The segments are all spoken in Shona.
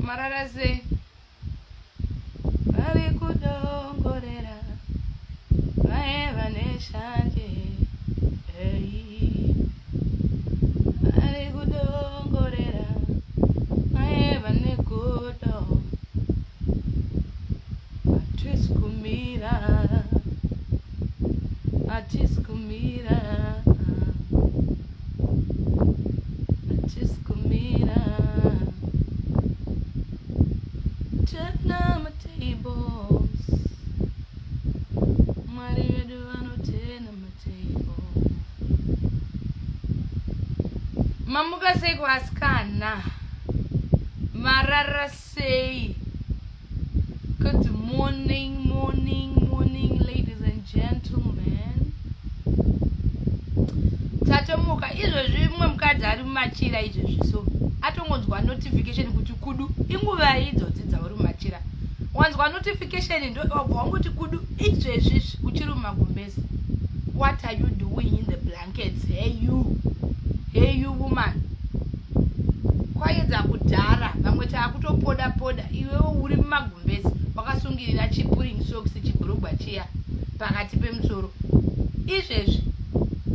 mararase vari kudongorera vaeva neshanje vari kudongorera vaeva negodo hatisi kumira turn my tables. Mwari vedu vanotena matable. Mamuka sei kuasikana. Marara sei. Good morning, ladies and gentlemen. Tatomuka izvozvi mumwe mukadzi ari mumachira izvozvi so atongonzwa notification kuti kudu inguva idzodzi dzauri mumachira wanzwa notification ndobva wangoti kudu izvezvi uchiri mumagumbezi. What are you doing in the blankets? Hey you woman, kwaedza kudhara vamwe taakutopoda iwewo uri mumagumbezi wakasungirira chipuring socks chibhurugwa chiya pakati pemusoro. Izvezvi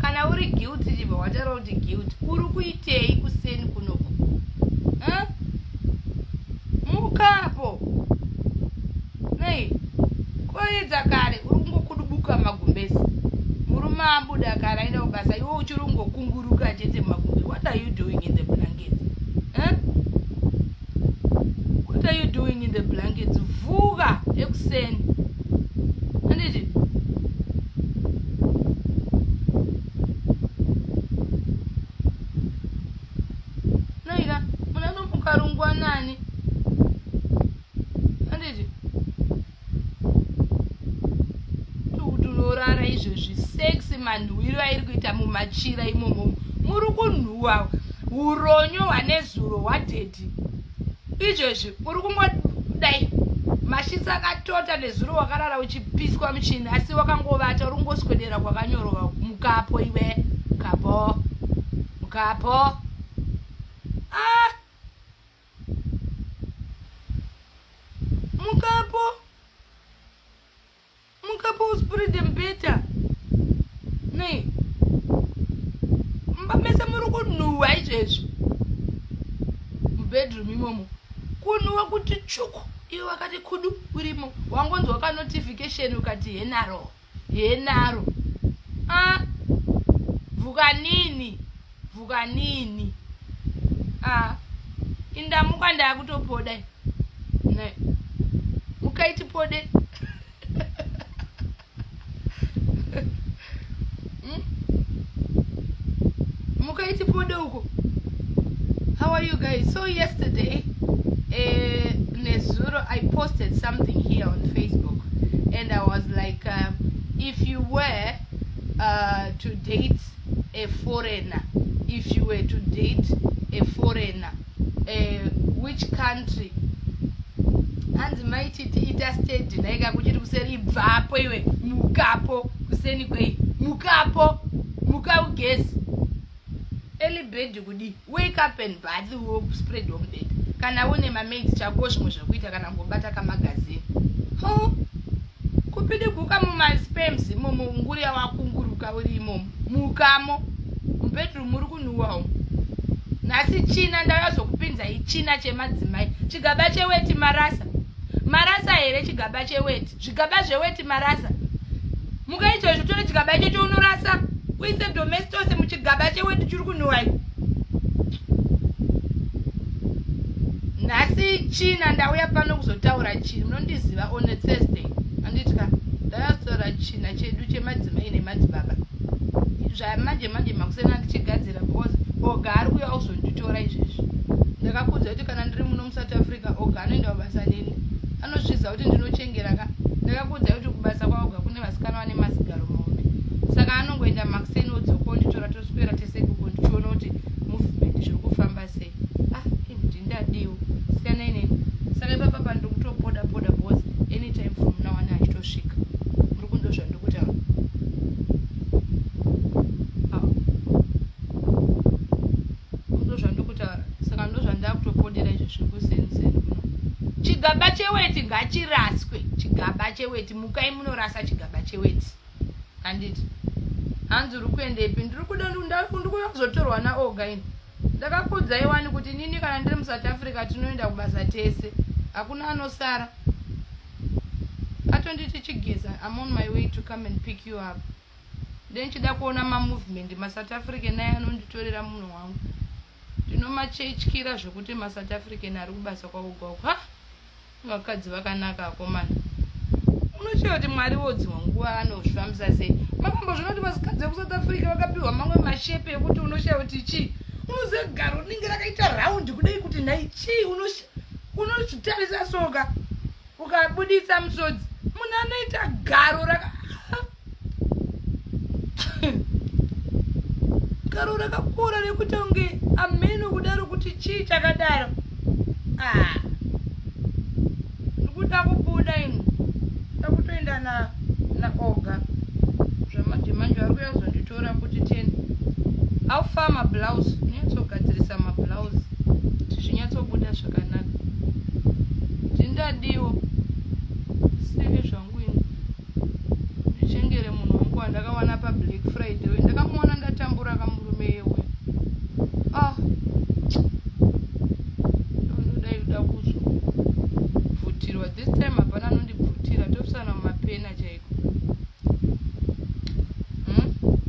kana uri guilty chibva wataura kuti guilty uri kuitei kuseni kunoko? Mukapo nei koedza kare uri kungokudubuka magumbezi murume abuda kare aenda kubasa iwe uchiri kungokunguruka chete magumbezi. What are you doing in the blankets? What are you doing in the blankets? Vuka ekuseni anditi naika munanomuka rungwanani anditi tunorara izvozvi sexi manhuwiro airi kuita mumachira imomo muri kunhuhwa uronyo hwanezuro hwadhedhi izvozvi uri kungodai mashitsi akatota nezuro wakarara uchipiswa muchini asi wakangovata uri kungoswedera kwakanyorwa mukapo iwe mukapo mukapo uspread better nei mbamese muri kunhuhwa izvezvi mubedroom imomo kunhuhwa kuti chuku iwe wakati kudu urimo wangonzwa ka notification ukati henaro vuka nini indamuka ndakutopoda ne mukaiti pode mukaiti pode uko. How are you guys? So yesterday nezuro I posted something here on Facebook and I was like if you were to date a foreigner, which country hanzi maiti ita stage naika kuchiri kuseri bvapo iwe mukapo kuseni kwei muka ugesi early bed kudi wake up and bath spread on bed kana une mamates chako zvimwe zvekuita kana ngobata kamagazini kupinde guka mumaspams imomo nguri yawakunguruka uri imomo mukamo mubedroom muri kunhuhwawo nhasi china ndakazokupinza ichina chemadzimai chigaba cheweti marasa here chigaba cheweti zvigaba zveweti marasa mukaita zvitore chigaba icho chounorasa uise domestos muchigaba cheweti chiri kunhuhwai nhasi china ndauya pano kuzotaura chini munondiziva on a Thursday anditika ndakataura china chedu chemadzimai nemadzibaba zvamanje makusena ndichigadzira because oga ari kuya uzonditora izvezvi ndakakudza kuti kana ndiri muno muSouth Africa oga anoenda basa neni anozviziva kuti ndinochengera ndakakudza kuti kubasa kwaoga kune vasikana vane masigaro mahombe saka anongoenda makuseni odzoko onditora toswera tesekuko ndichiona kuti movement zviri kufamba sei ndindadewo siyana ineni saka ipapapa ndikutopoda boss anytime from now on achitosvika muri kundozva ndokutaura ndozva ndokutaura saka ndozva ndakutopodera izvo zviri kusenseni chigaba cheweti ngachiraswe. Chigaba cheweti mukai munorasa chigaba cheweti. Handiti hanzi uri kuendepi? Ndiri kuda ndikuya kuzotorwa naoga ini. Ndakakudza iwani kuti nini kana ndiri muSouth Africa tinoenda kubasa tese, hakuna anosara. Atonditi chigeza, I'm on my way to come and pick you up. Then chida kuona movement maSouth African naye anonditorera munhu wangu. Ndinomachechikira zvokuti maSouth African ari kubasa kwavo. Vakadzi vakanaka akomana. Unochiva kuti Mwari wodziwa nguva anozvifambisa sei. Makambozviona kuti vasikadzi veku South Africa vakapiwa mamwe mashepe ekuti unoshayiwa kuti chii. Unozogara unenge rakaita raundi kudai kuti nhai chii unozvitarisa soka ukabuditsa musodzi. Munhu anoita garo garo rakakura rekuti unge ameno kudaro kuti chii chakadaro. Ndikuda kubuda ino. Ndakutoenda naoga. Zvamadhimanje ari kuya kuzonditora kuti teni. Aufa mablouse. Nyatsogadzirisa mablouse. Kuti zvinyatsobuda zvakanaka. Ndindadiwo. Siri zvangu ino. Ndichengere munhu wangu wandakawana paBlack Friday. Ndakamuona ndatambura kamurume yewe. Ndodai kuda kuzovhutirwa. This time hapana anondibvutira. Tofusana mumapena chaiko.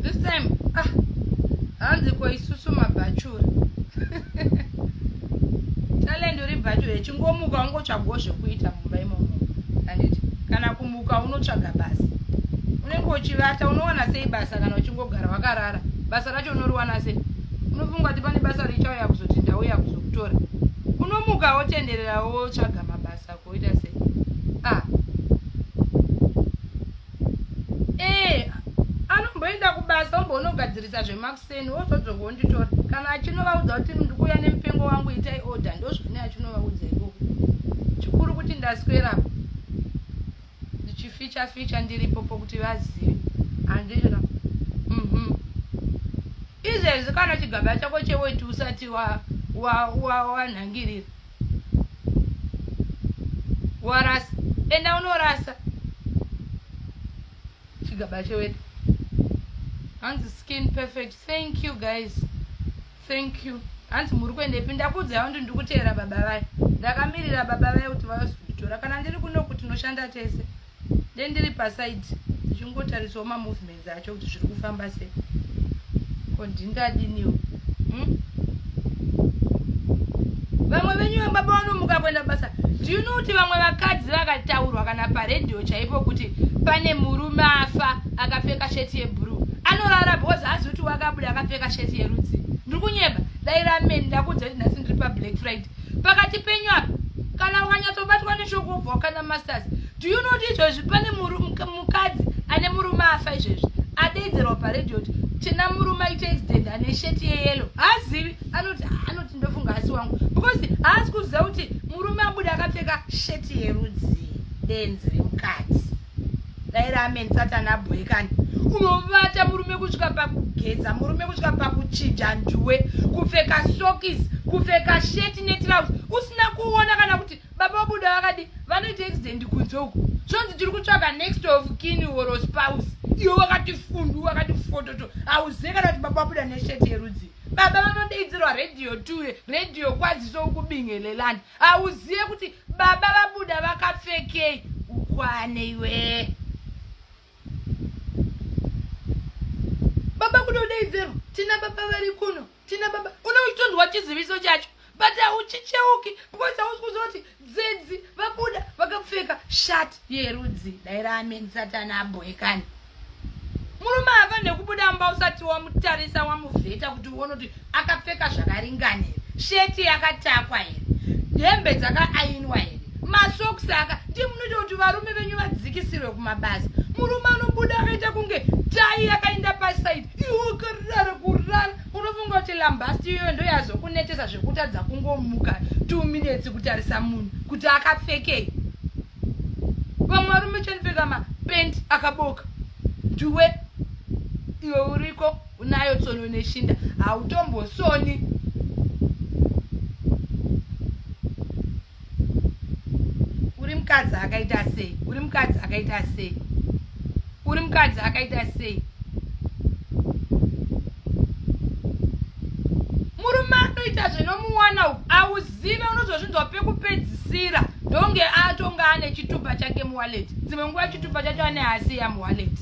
This time hanzi kwa isusu mabhachura. Talendo ri bhachura chingomuka ungotsvagawo zvekuita mumba imomo. Handiti kana kumuka unotsvaga basa. Unenge uchivata unowana sei basa kana uchingogara wakarara. Basa racho unoriwana sei? Unofunga kuti pane basa richauya kuzoti ndauya kuzokutora. Unomuka wotenderera wotsvaga mabasa kuita sei? Anomboenda kubasa umbonogadzirisa zvemakuseni wozodzongonditora. Kana achinovaudza kuti ndikuya nemupengo wangu itai order ndozvine achinovaudza ikoko. Chikuru kuti ndaswera ndichificha ndiripo pokuti vazive. Handizvo. Izvezvi kana chigaba chako cheweti usati wanhangirira. Warasa. Enda unorasa. Chigaba cheweti. Hands skin perfect. Thank you guys. Thank you. Hands muri kuendepi? Ndakudza kuti ndikuteera baba vai. Ndakamirira baba vai kuti vazokutora. Kana ndiri kuno kuti tinoshanda tese. Ndiri paside. Ndichingotariswa movements acho kuti zviri kufamba sei. Ndingadiniwo. Vamwe venyu baba vanomuka kuenda basa. Do you know kuti vamwe vakadzi vakataurwa kana paredhiyo chaipo kuti pane murume afa akapfeka sheti yeblue. Anorara bhoza asi kuti wakabuda akapfeka sheti yerudzi. Ndiri kunyeba. Dai rameni ndakudza kuti nhasi ndiri paBlack Friday. Pakati penyu apa kana ukanyatsobatwa neshoko ubva wakanda masters. Do you know kuti izvozvi pane mukadzi ane murume afa izvezvi adaidzirwa paredhiyo kuti tina murume aita accident ane sheti yeyellow. Haazivi. Anoti ndofunga asi wangu. Because haasi kuziva kuti murume abuda akapfeka sheti yerudzi. Denzi remukadzi. Dai rameni Satani abhoekani. Unovata murume kusvika pakugeza, murume kusvika pakuchinja njuwe, kupfeka sokisi, kupfeka sheti netrauzi. Usina kuona kana kuti baba wabuda vakadi vanoita accident kunze uku. Zvonzi tiri kutsvaga next of kin or spouse. Iwe wakati fundu, wakati fototo. Hauzivi kana kuti baba wabuda nesheti yerudzi. Baba vanodaidzirwa radio 2, radio kwadziso ukubingelelani. Hauzivi kuti baba vabuda vakapfekei. Ukwane iwe. Baba kunodaidzirwa. Tina baba vari kuno. Tina baba. Unoitondwa chiziviso chacho. But hauchicheuki. Because hausikuzwa kuti dzedzi vabuda vakapfeka shati yerudzi. Dai rameni Satani abhoekani. Murume afa nekubuda mba usati wamutarisa wamuvheta kuti uone kuti akapfeka zvakaringana here. Sheti yakatakwa here. Hembe dzakaainwa here. Masokisi ndimunoti kuti varume venyu vadzikisirwe kumabasa. Murume anobuda akaita kunge tai yakaenda paside. Iwe kurara. Unofunga kuti lambasti iyoyo ndo yazokunetesa zvekutadza kungomuka 2 minutes kutarisa munhu kuti akapfekei. Vamwe varume chanipfeka mapendi akaboka. Njuwe iwe uriko unayo tsono neshinda. Hautombosoni. mukadzi akaita sei? Uri mukadzi akaita sei? Uri mukadzi akaita sei? Murume anoita zvinomuwana auzive unozozvinzwa pekupedzisira ndonge atonga ane chitupa chake muwallet. Dzimwe nguva chitupa chacho ane hasiya muwallet.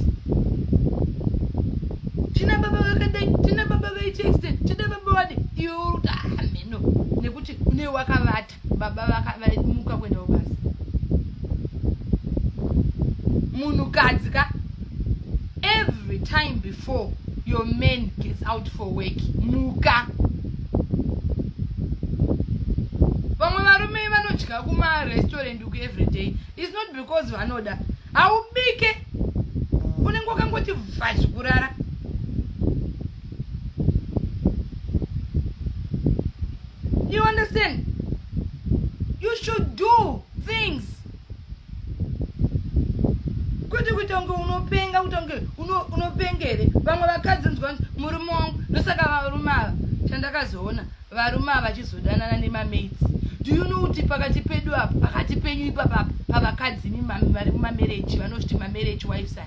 Tina baba vakadai, tina baba vaitext, tina baba wadi. Iwo ameno nekuti une wakavata baba vakamuka kwenda kubasa. Munhukadzi ka every time before your man gets out for work muka. Vamwe varume vanodya kuma restaurant uku every day. It's not because vanoda. Aubike unenge wakangoti vhazi kurara. You understand? You should do things. Kuti kutonge unopenga kutonge unopengere. Vamwe vakadzi nzwa murume wangu nosaka varume ava chandakazoona varume ava vachizodanana nemamates. Do you know kuti pakati pedu apa pakati penyu ipapa pavakadzi vari mumamarriage vanosviti mamarriage wives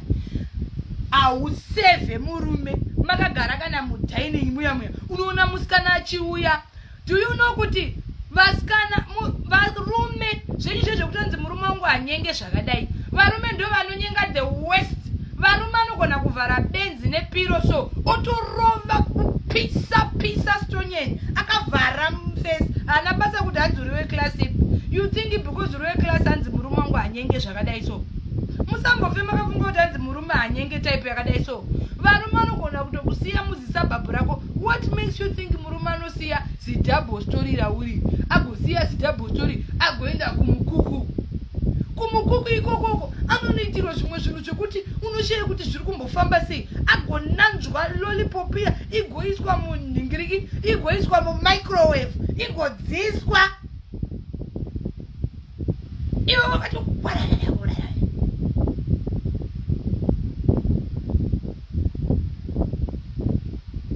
auseve murume makagara kana mudining muya unoona musikana achiuya. Do you know kuti vasikana varume zvenyu zvezvekutanzi murume wangu anyenge zvakadai varume ndo vanonyenga the worst. Varume anogona kuvhara benzi nepiro so otorova kupisa stonyeni akavhara face ana basa kuti adzuriwe class ipi. You think because uriwe class hanzi murume wangu anyenge zvakadai so musambofe makafunga kuti hanzi murume anyenge type yakadai so. Varume anogona kutokusiya muzisabhabhu rako. What makes you think murume anosiya zidouble story rauri agosiya zidouble story agoenda kumukuku ikokoko anonoitirwa zvimwe zvinhu zvekuti unoshaye kuti zviri kumbofamba sei. Agonanzwa lollipop iya igoiswa munhingiriki igoiswa mumicrowave igodziswa iwe wakati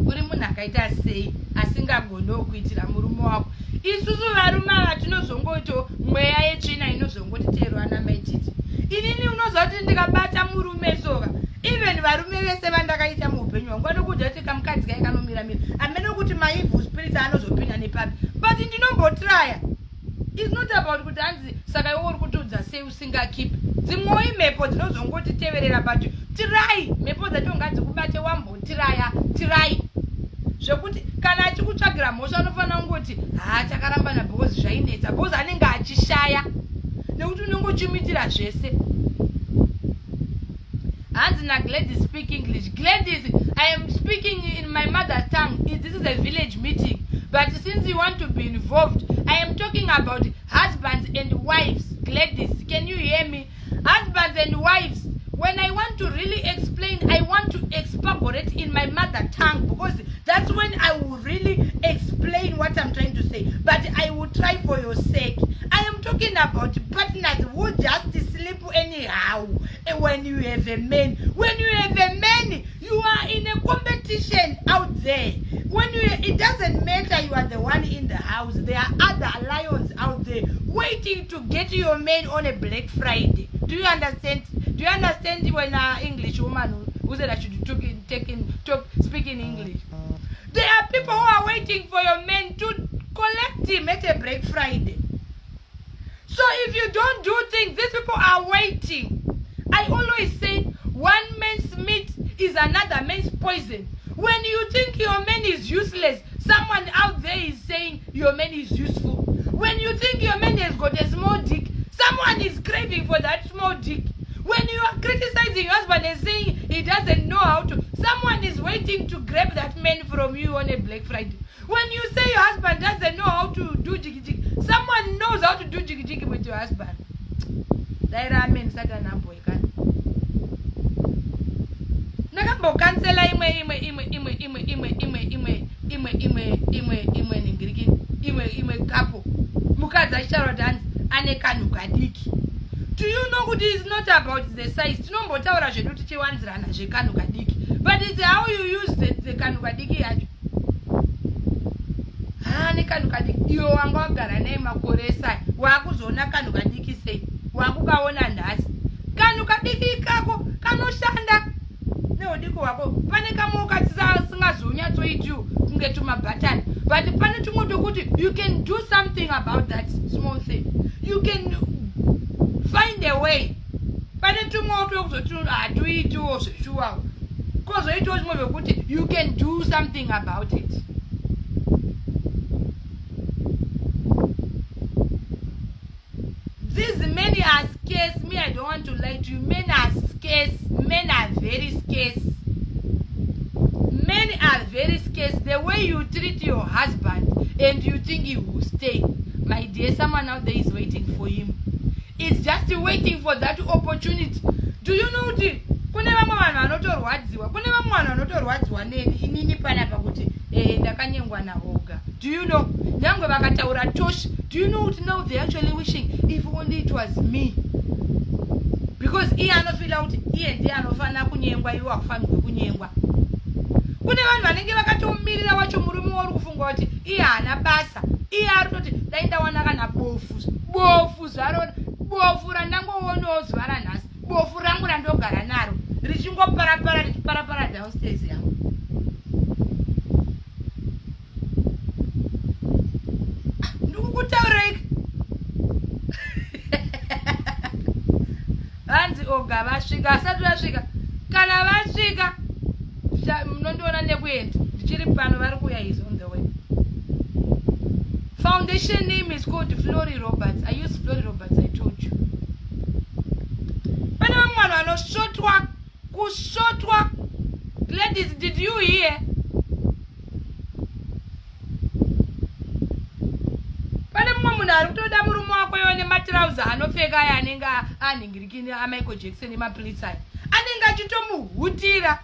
uri munhu akaita sei asingagonewo kuitira murume wako. Isusu varume ava tinozongoitawo mweya yetsvina inozongotiteerwa namaititi. Inini unoziva kuti ndikabata murume sova even varume vese vandakaita muupenyu hwangu vanokudya kuti kamukadzi kai kanomiramira amene kuti maevil spirits anozopinda nepapi but ndinombotraya. It's not about kuti hanzi saka iwe uri kutiudza sei usingakipi. Dzimwewo imhepo dzinozongotiteverera but tirai mhepo dzacho ngadzikubate wambotiraya tirai zvekuti kana achikutsvagira mhosva anofanira kungoti takarambana because zvainetsa because anenge achishaya nekuti unenge uchimuitira zvese. Hanzi naGladys speak English. Gladys, I am speaking in my mother's tongue. This is a village meeting, but since you want to be involved, I am talking about husbands and wives. Gladys, can you hear me? Husbands and wives. When I want to really explain, I want to expurgate in my mother tongue because that's when I will really explain what I'm trying to say. But I will try for your sake. I am talking about partners who just sleep anyhow. And when you have a man, you are in a competition out there. It doesn't matter you are the one in the house. There are other lions out there waiting to get your man on a Black Friday. Do you understand? Do you understand when an English woman who said I should speak in English? There are people who are waiting for your man to collect him at a Black Friday. So if you don't do things, these people are waiting. I always say one man's meat is another man's poison. When you think your man is useless, someone out there is saying your man is useful. When you think your man has got a small dick, someone is craving for that small dick. When you are criticizing your husband and saying he doesn't know how to, someone is waiting to grab that man from you on a Black Friday. When you say your husband doesn't know how to do jiggy jiggy, someone knows how to do jiggy jiggy with your husband. Cancela imwe couple mukadzi achitaura kuti hanzi ane kanhu kadiki. Do you know kuti it's not about the size? Tinombotaura zvedu tichiwanzirana zvekanhu kadiki, but it's how you use the kanhu kadiki yacho. Ane kanhu kadiki iwe wanga wagara naye makore esai wakuzoona kanhu kadiki sei? treat you kunge tumabhatani, but pane tumwe tokuti you can do something about that small thing. You can find a way. Pane tumwe tokuzoti hatuitiwo zveshuwawo, kozoitawo tumwe vekuti you can do something about it. These men are scarce. Me, I don't want to lie to you. Men are scarce. Men are very scarce. Men are very scarce. The way you treat your husband and you think he will stay, my dear, someone out there is waiting for him. It's just waiting for that opportunity. Do you know the kune vamwe vanhu vanotorwadziwa, kune vamwe vanhu vanotorwadziwa nini panapa kuti ndakanyengwa nahoga. Do you know? Nyangwe vakataura toshi. Do you know what now they're actually wishing if only it was me? Because iye anofila kuti iye ndiye anofana kunyengwa, iwe akufanirwe kunyengwa. Kune vanhu vanenge vakatomirira wacho murume uri kufunga kuti iye haana basa. Iye ari kuti dai ndawana kana bofu zvaro, bofu randangoonawo zuva ranhasi, bofu rangu randogara naro richingoparapara richiparapara downstairs yangu. Ndikukutaurei hanzi oga vasvika, asati vasvika, kana vasvika munondiona nekuenda ndichiri pano, vari kuuya is on the way. Foundation name is called Flory Roberts. I use Flory Roberts, I told you. Pane vamwe vanhu vanosvotwa kusvotwa. Ladies, did you hear? Pane mumwe munhu ari kutoda murume wako iwe nematirauza anopfeka aya anenge anhingirikini aMichael Jackson emapolisi aya, anenge achitomuhutira.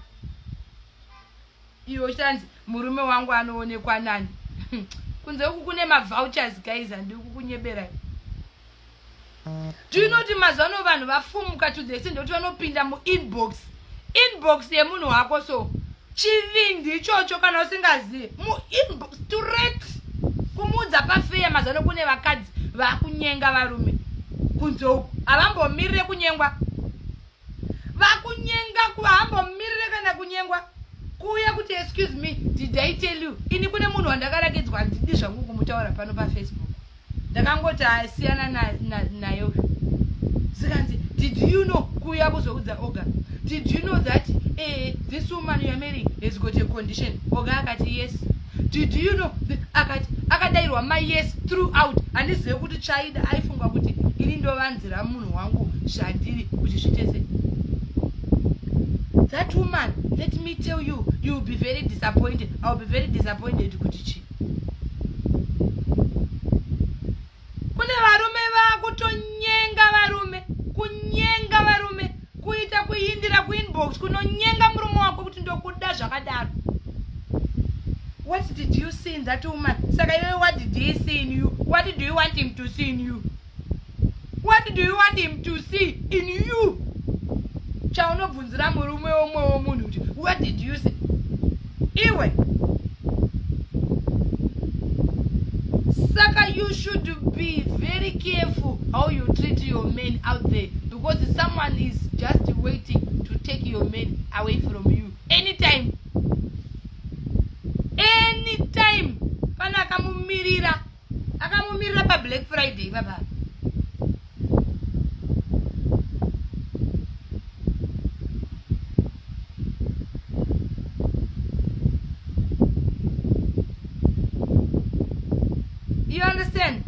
Iwo chanzi murume wangu anoonekwa nani. Kunze uku kune mavouchers guys, handiri kukunyeberai. Do you know kuti mazano vanhu vafumuka to the extent kuti vanopinda muinbox yemunhu wako, so chivindi ichocho kana usingazivi muinbox straight kumudza pafeya. Mazano kune vakadzi vakunyenga varume kunze uku, havambomirire kunyengwa, vakunyenga havambomirire kana kunyengwa. Kuuya kuti excuse me, did I tell you? Ini kune munhu wandakaratidzwa handidi zvangu kumutaura pano paFacebook, ndakangoti asiyana nayo. Zikanzi did you know, kuuya kuzoudza oga, did you know that this woman you are marrying has got a condition? Oga akati yes. Did you know? Akati akadairwa ma yes throughout. Handizive kuti chaida aifunga kuti ini ndovanzira munhu wangu zvandiri kuti zvitese. That woman, let me tell you, you will be very disappointed. I will be very disappointed kuti kune varume vakutonyenga varume, kunyenga varume, kuita kuindira kuinbox, kunonyenga murume wako kuti ndokuda zvakadaro. What did you see in that woman? Saka iwe, what did he see in you? What do you want him to see in you? What do you want him to see in you? Chaunobvunzira murume omwe womunhu kuti what did you see? Iwe. Saka you should be very careful how you treat your men out there, because someone is just waiting to take your men away from you anytime. Anytime. Pana akamumirira pa Black Friday baba. You understand?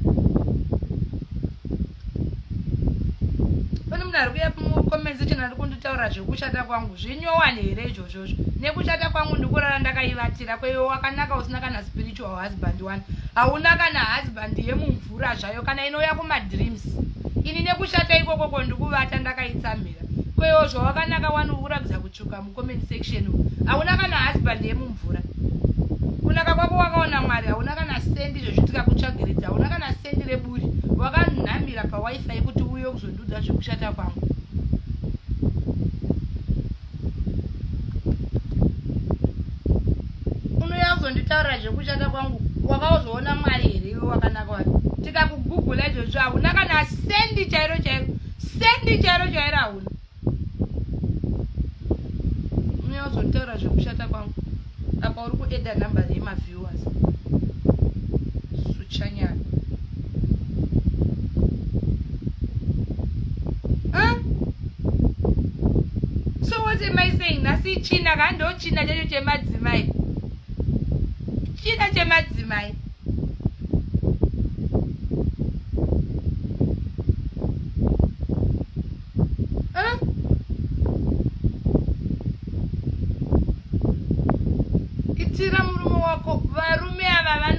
Pane munhu ari kuuya mucomments chena ari kunditaura zvekushata kwangu. Zvinyowani here izvozvozvo? Nekushata kwangu ndikurara ndakaivatira, kweiwe wakanaka usina kana spiritual husband one. Hauna kana husband yemumvura zvayo kana inouya kumadreams. Ini nekushata ikokoko ndikuvata ndakaitsamira. Kweiwe zvawakanaka wani ukuratidza kutsvuka mucomment section. Hauna kana husband yemumvura. Kunaka kwako wakaona Mwari, hauna kana sendi zvezvitika kutsvagiridza, hauna kana sendi reburi, wakanhamira pawifi kuti uye kuzondudza zvekushata kwangu. Unouya kuzonditaura zvekushata kwangu, wakazoona Mwari here iwe wakanaka wari. Tikakugugula izvozvo hauna kana sendi chairo hauna. Unouya kuzonditaura zvekushata kwangu. apa uri kueda namba yemaviewers suchanyana so what am I saying? Nasi china kando china chacho chemadzimai china chemadzimai itira murume wako varume ava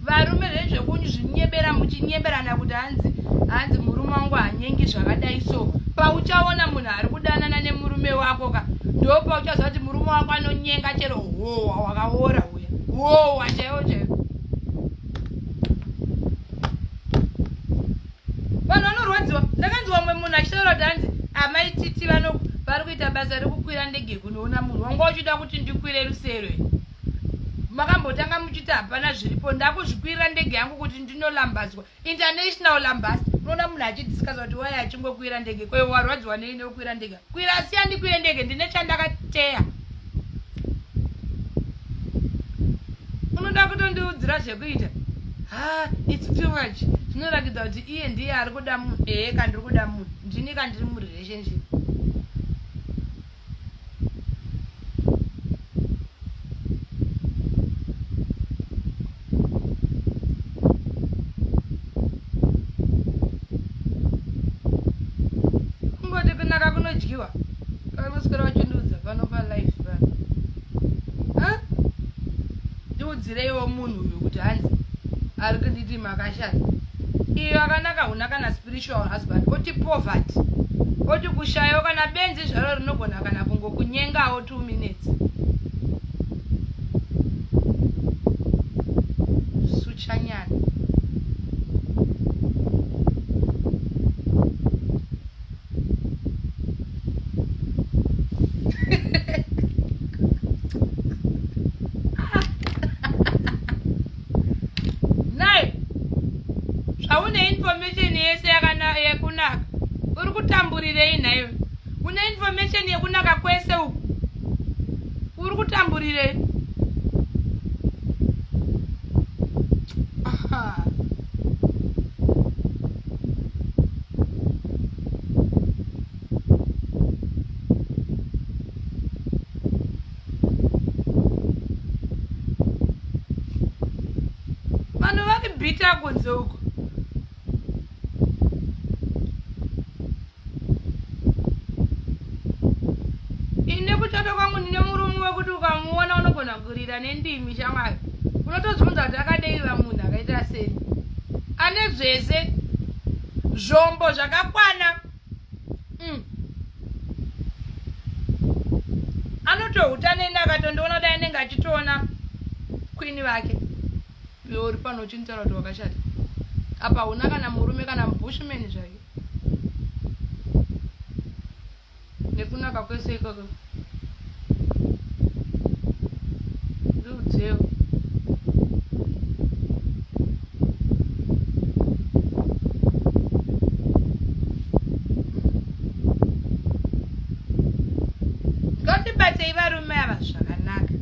varume zvezvekuzvinyebera muchinyeberana kuti hanzi murume wangu hanyengi zvakadai so pauchaona munhu ari kudanana nemurume wako ka ndo pauchaziva kuti murume wako anonyenga chero howa wakaora uya howa chaiwo chaiwo vanhu vanorwadziwa ndakanziwa mumwe munhu achitaura kuti hanzi amaititi vari kuita basa rekukwira ndege kunoona munhu wanga uchida kuti ndikwire rusero makambotanga muchiti hapana zviripo ndakuzvikwirira ndege yangu kuti ndinolambadzwa international lambasi unoona munhu achidisikaza kuti waya achingokwira ndege kwe warwadziwa nei nekukwira ndege kwira asiya ndikwire ndege ndine chandakateya unoda kutondiudzira zvekuita it's too much zvinorakidza kuti iye ndiye ari kuda munhu kandiri kuda munhu ndini kandiri murelationship kunaka kunodyiwa kanoswera vachindiudza pano palife pano ndiudzireiwo munhu uyu kuti hanzi ari kunditi makashata iyo akanaka huna kana spiritual husband oti poverty oti kushayiwa kana benzi zvaro rinogona kana kungokunyengawo 2 minutes suchanyana information yese yekunaka uri kutamburirei nayo une information yekunaka kwese uku uri kutamburirei vanhu vakibhita kunze uku kuchata kwangu ndine murume wekuti ukamuona unogona kurira nendimi shamwari unotozvunza kuti akadeiva munhu akaita sei ane zvese zvombo zvakakwana anotohuta neni akatondiona kuti anenge achitoona kwini vake iwe uri pano uchinitaura kuti wakashata apa huna kana murume kana mubushman zvake nekunaka kwese ikoko ndiudzeo ngatibatei varume ava zvakanaka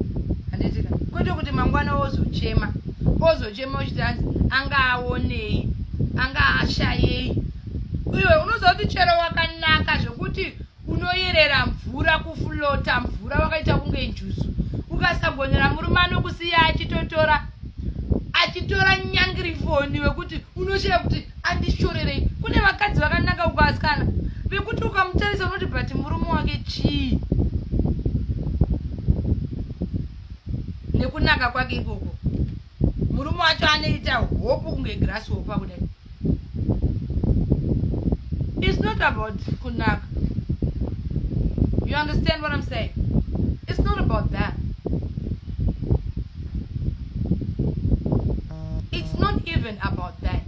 handitika kwete kuti mangwana ozochema uchiti anga aonei anga ashayei iwe unoziva kuti chero wakanaka zvokuti unoyerera mvura kuflota mvura wakaita kunge njusu ukasagonera murume anokusiya achitora nyangirifoni wekuti unoshaya kuti andishorerei kune vakadzi vakanaka ukasikana vekuti ukamutarisa unoti bhati murume wake chii nekunaka kwake ikoko murume wacho anoita hopu kunge grasi hopa kudai it's not about kunaka. You understand what I'm saying? It's not about that. It's not even about that.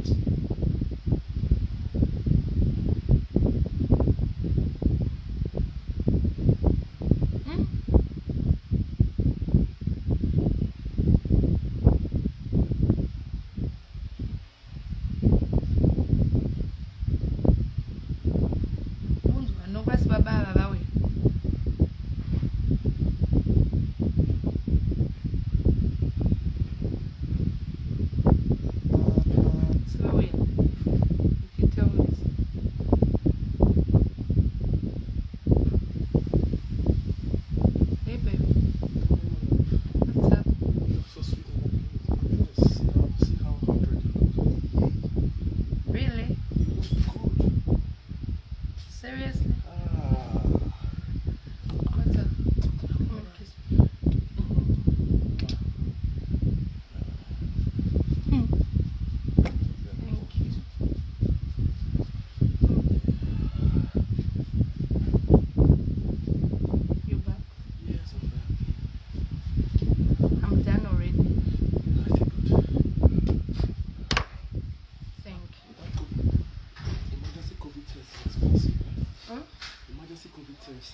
COVID test.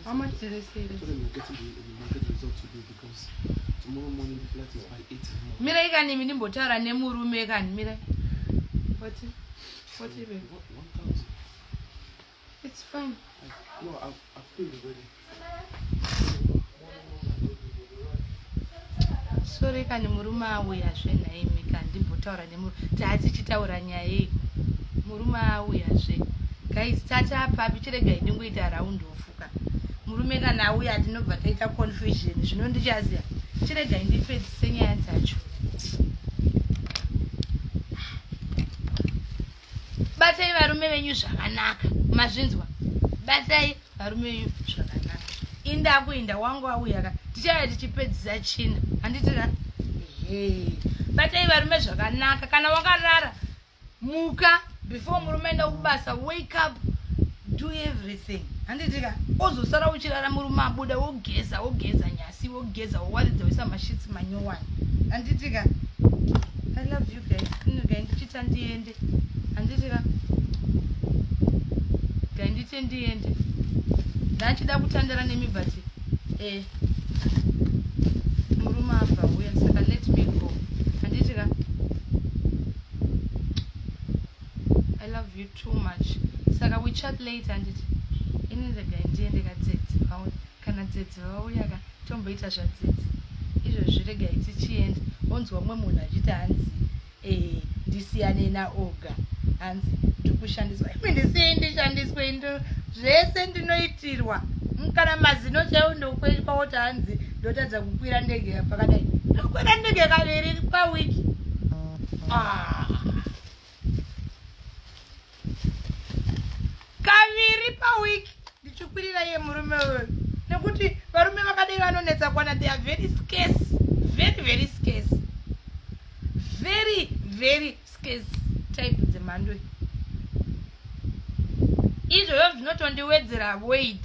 How much did they say? So then we're getting the result today because tomorrow morning the flight is by 8 a.m. Mira ikani mini mbotara nemurume kani mira. What is it? 1,000. It's fine. No, I've paid already. Sorry kani murume auya zvena imi kandi mbotaura nemurume. Tati chitaura nyaya iyi. Murume auya zve. Guys, tata papi chirega idingoita round ofuka. Murume kana auya tinobva taita confusion. Zvinondichaziya. Chirega indipedzise nyaya dzacho. Batai varume venyu zvakanaka. Mazvinzwa. Batai varume venyu zvakanaka. Indakuinda wangu auya ka. Tichaya tichipedzisa china. Handitira. Batai varume zvakanaka. Kana wakarara muka before murume enda kubasa, wake up, do everything. Handitika. Ozosara uchirara murume abuda wogeza nyasi, wogeza wowaridza wisa mashitsi manyowani. Handitika. I love you guys. Ndichita ndiende. Handitika. Ndite ndiende. Ndachida kutandara nemibati. Murume abva uya saka let me go. Handitika. I love you too much. Saka we chat later handiti. Inendega ndiende kadzedzi pauni. Kana dzedzi vauya ka tomboita zvadzedzi. Izvo zvirega tichienda. Onzwa mumwe munhu achita hanzi ndisiyane naOga. Hanzi ndikushandiswa. Ndisiyendishandiswe ndo zvese ndinoitirwa. Kana mazino chaiwo ndokwekwa woti hanzi ndotadza kukwira ndege pakadai. Ndokwira ndege kaviri pawiki. Kaviri pawiki ndichikwirira ye murume wewe. Nekuti varume vakadai vanonetsa kwana, they are very scarce. Very scarce. Very scarce type dzemhando. Izvozvo zvinotondiwedzera weight.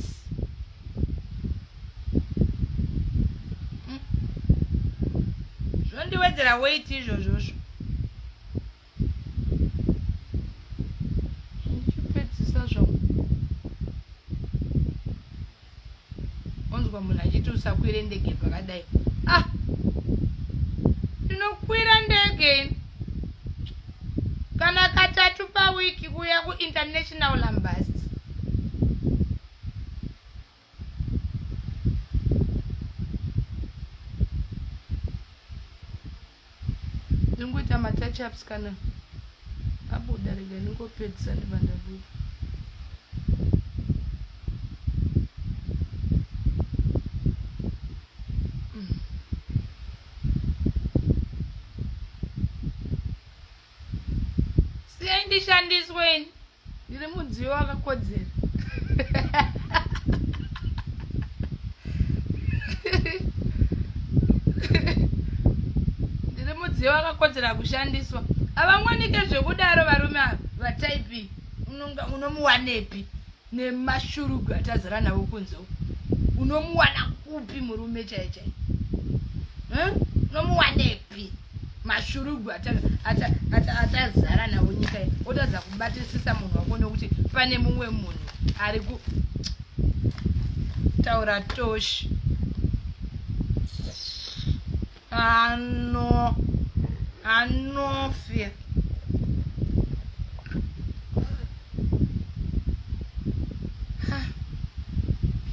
Zvondiwedzera weight izvozvo. Ndichipedzisa zvangu. Onzwa munhu achiti usakwire ndege pakadai. Ndinokwira ndege kana katatu pawiki kuya kuinternational embassy. Ndingoita matouch-ups kana abuda rega ndingopedzisa ndibva ndabuda. Ndishandisweni ndiri mudziyo wakakodzera. Ndiri mudziyo wakakodzera kushandiswa. Havangwanike zvekudaro varume ava vataipi. Unomuwanepi nemashurugu atazara nawo kunze. Unomuwana kupi murume chaichai? Unomuwanepi? Mashurugu atazara nawo nyika iyi. Otadza kubatisisa munhu wako nokuti pane mumwe munhu ari kutaura toshi. Anofia.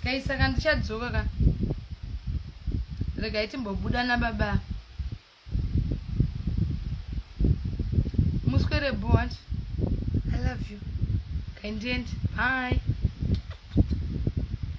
Kaisaka ndichadzoka ka. Regai timbobuda nababa. Muskwere board. I love you. Kind. Bye.